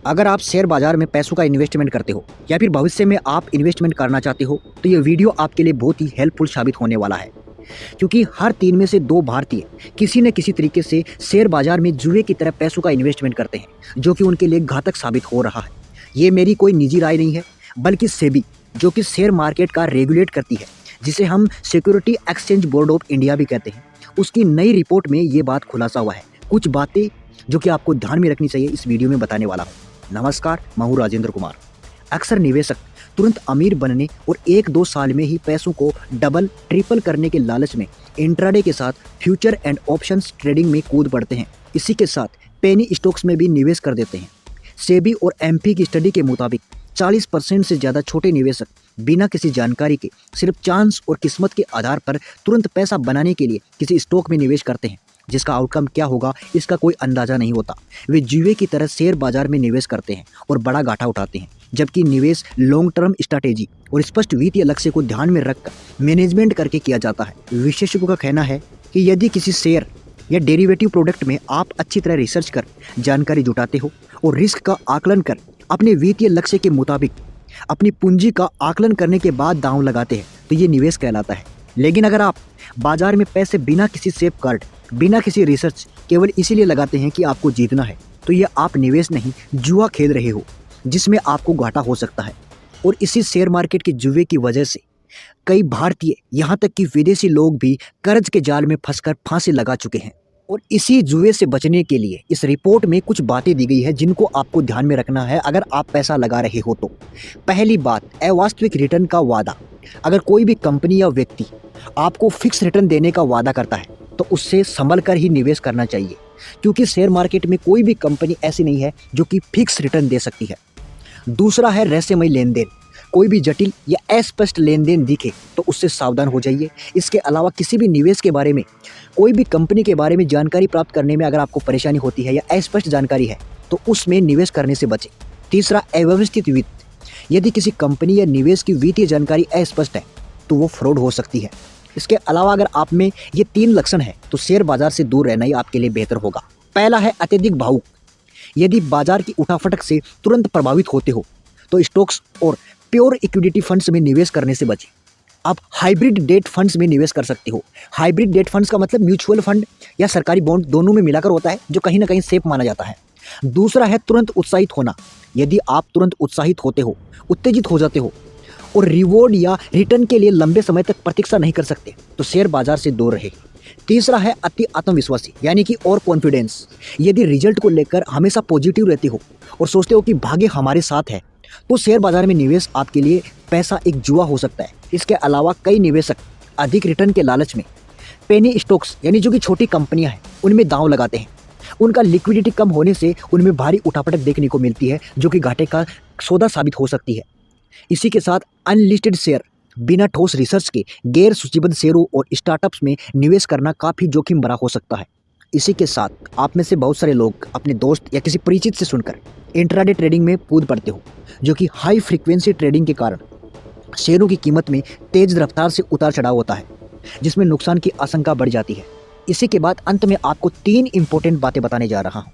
अगर आप शेयर बाजार में पैसों का इन्वेस्टमेंट करते हो या फिर भविष्य में आप इन्वेस्टमेंट करना चाहते हो तो ये वीडियो आपके लिए बहुत ही हेल्पफुल साबित होने वाला है, क्योंकि हर 3 में से 2 भारतीय किसी न किसी तरीके से शेयर बाजार में जुए की तरह पैसों का इन्वेस्टमेंट करते हैं, जो कि उनके लिए घातक साबित हो रहा है। ये मेरी कोई निजी राय नहीं है, बल्कि सेबी, जो कि शेयर मार्केट का रेगुलेट करती है, जिसे हम security exchange board of India भी कहते हैं, उसकी नई रिपोर्ट में ये बात खुलासा हुआ है। कुछ बातें जो कि आपको ध्यान में रखनी चाहिए इस वीडियो में बताने वाला हूँ। नमस्कार, मैं हूं राजेंद्र कुमार। अक्सर निवेशक तुरंत अमीर बनने और 1-2 साल में ही पैसों को डबल ट्रिपल करने के लालच में इंट्राडे के साथ फ्यूचर एंड ऑप्शंस ट्रेडिंग में कूद पड़ते हैं। इसी के साथ पेनी स्टॉक्स में भी निवेश कर देते हैं। सेबी और एमपी की स्टडी के मुताबिक 40% से ज़्यादा छोटे निवेशक बिना किसी जानकारी के सिर्फ चांस और किस्मत के आधार पर तुरंत पैसा बनाने के लिए किसी स्टॉक में निवेश करते हैं, जिसका आउटकम क्या होगा इसका कोई अंदाज़ा नहीं होता। वे जुए की तरह शेयर बाजार में निवेश करते हैं और बड़ा घाटा उठाते हैं, जबकि निवेश लॉन्ग टर्म स्ट्रैटेजी और स्पष्ट वित्तीय लक्ष्य को ध्यान में रखकर मैनेजमेंट करके किया जाता है। विशेषज्ञों का कहना है कि यदि किसी शेयर या डेरिवेटिव प्रोडक्ट में आप अच्छी तरह रिसर्च कर जानकारी जुटाते हो और रिस्क का आकलन कर अपने वित्तीय लक्ष्य के मुताबिक अपनी पूंजी का आकलन करने के बाद दांव लगाते हैं, तो ये निवेश कहलाता है। लेकिन अगर आप बाजार में पैसे बिना किसी सेफगार्ड, बिना किसी रिसर्च, केवल इसीलिए लगाते हैं कि आपको जीतना है, तो ये आप निवेश नहीं, जुआ खेल रहे हो, जिसमें आपको घाटा हो सकता है। और इसी शेयर मार्केट के जुए की वजह से कई भारतीय, यहाँ तक कि विदेशी लोग भी कर्ज के जाल में फंसकर फांसी लगा चुके हैं। और इसी जुए से बचने के लिए इस रिपोर्ट में कुछ बातें दी गई है जिनको आपको ध्यान में रखना है अगर आप पैसा लगा रहे हो तो। पहली बात, अवास्तविक रिटर्न का वादा। अगर कोई भी कंपनी या व्यक्ति आपको फिक्स रिटर्न देने का वादा करता है तो उससे संभल कर ही निवेश करना चाहिए, क्योंकि शेयर मार्केट में कोई भी कंपनी ऐसी नहीं है जो कि फिक्स रिटर्न दे सकती है। दूसरा है रहस्यमय लेन देन। कोई भी जटिल या अस्पष्ट लेन देन दिखे तो उससे सावधान हो जाइए। इसके अलावा किसी भी निवेश के बारे में, कोई भी कंपनी के बारे में जानकारी प्राप्त करने में अगर आपको परेशानी होती है या अस्पष्ट जानकारी है तो उसमें निवेश करने से बचें। तीसरा, अव्यवस्थित वित्त। यदि किसी कंपनी या निवेश की वित्तीय जानकारी अस्पष्ट है तो वो फ्रॉड हो सकती है। इसके अलावा अगर आप में ये 3 लक्षण हैं तो शेयर बाजार से दूर रहना ही आपके लिए बेहतर होगा। पहला है अत्यधिक भावुक। यदि बाजार की उठाफटक से तुरंत प्रभावित होते हो तो स्टॉक्स और प्योर इक्विटी फंड्स में निवेश करने से बचें। आप हाइब्रिड डेट फंड्स में निवेश कर सकते हो। हाइब्रिड डेट फंड्स का मतलब म्यूचुअल फंड या सरकारी बॉन्ड दोनों में मिलाकर होता है, जो कहीं ना कहीं सेफ माना जाता है। दूसरा है तुरंत उत्साहित होना। यदि आप तुरंत उत्साहित होते हो, उत्तेजित हो जाते हो और रिवॉर्ड या रिटर्न के लिए लंबे समय तक प्रतीक्षा नहीं कर सकते तो शेयर बाजार से दूर रहे। तीसरा है अति आत्मविश्वासी, यानी कि और कॉन्फिडेंस। यदि रिजल्ट को लेकर हमेशा पॉजिटिव रहते हो और सोचते हो कि भाग्य हमारे साथ है तो शेयर बाजार में निवेश आपके लिए पैसा एक जुआ हो सकता है। इसके अलावा कई निवेशक अधिक रिटर्न के लालच में पेनी स्टॉक्स, यानी जो कि छोटी कंपनियां हैं, उनमें दांव लगाते हैं। उनका लिक्विडिटी कम होने से उनमें भारी उठापटक देखने को मिलती है, जो कि घाटे का सौदा साबित हो सकती है। इसी के साथ अनलिस्टेड शेयर, बिना ठोस रिसर्च के गैर सूचीबद्ध शेयरों और स्टार्टअप्स में निवेश करना काफ़ी जोखिम भरा हो सकता है। इसी के साथ आप में से बहुत सारे लोग अपने दोस्त या किसी परिचित से सुनकर इंट्राडे ट्रेडिंग में कूद पड़ते हो, जो कि हाई फ्रीक्वेंसी ट्रेडिंग के कारण शेयरों की कीमत में तेज रफ्तार से उतार चढ़ाव होता है, जिसमें नुकसान की आशंका बढ़ जाती है। इसी के बाद अंत में आपको 3 इंपॉर्टेंट बातें बताने जा रहा हूँ।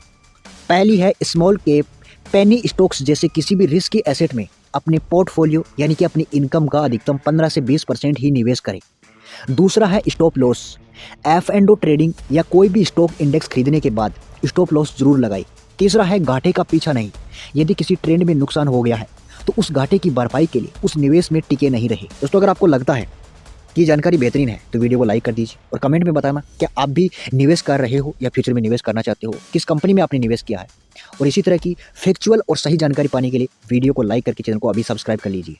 पहली है, स्मॉल कैप पेनी स्टॉक्स जैसे किसी भी रिस्की एसेट में अपने पोर्टफोलियो, यानी कि अपनी इनकम का अधिकतम 15 से 20% ही निवेश करें। दूसरा है स्टॉप लॉस। F&O ट्रेडिंग या कोई भी स्टॉक इंडेक्स खरीदने के बाद स्टॉप लॉस जरूर लगाएं। तीसरा है घाटे का पीछा नहीं। यदि किसी ट्रेंड में नुकसान हो गया है तो उस घाटे की भरपाई के लिए उस निवेश में टिके नहीं रहे। दोस्तों, अगर आपको लगता है कि जानकारी बेहतरीन है तो वीडियो को लाइक कर दीजिए और कमेंट में बताना कि आप भी निवेश कर रहे हो या फ्यूचर में निवेश करना चाहते हो, किस कंपनी में आपने निवेश किया है। और इसी तरह की फैक्चुअल और सही जानकारी पाने के लिए वीडियो को लाइक करके चैनल को अभी सब्सक्राइब कर लीजिए।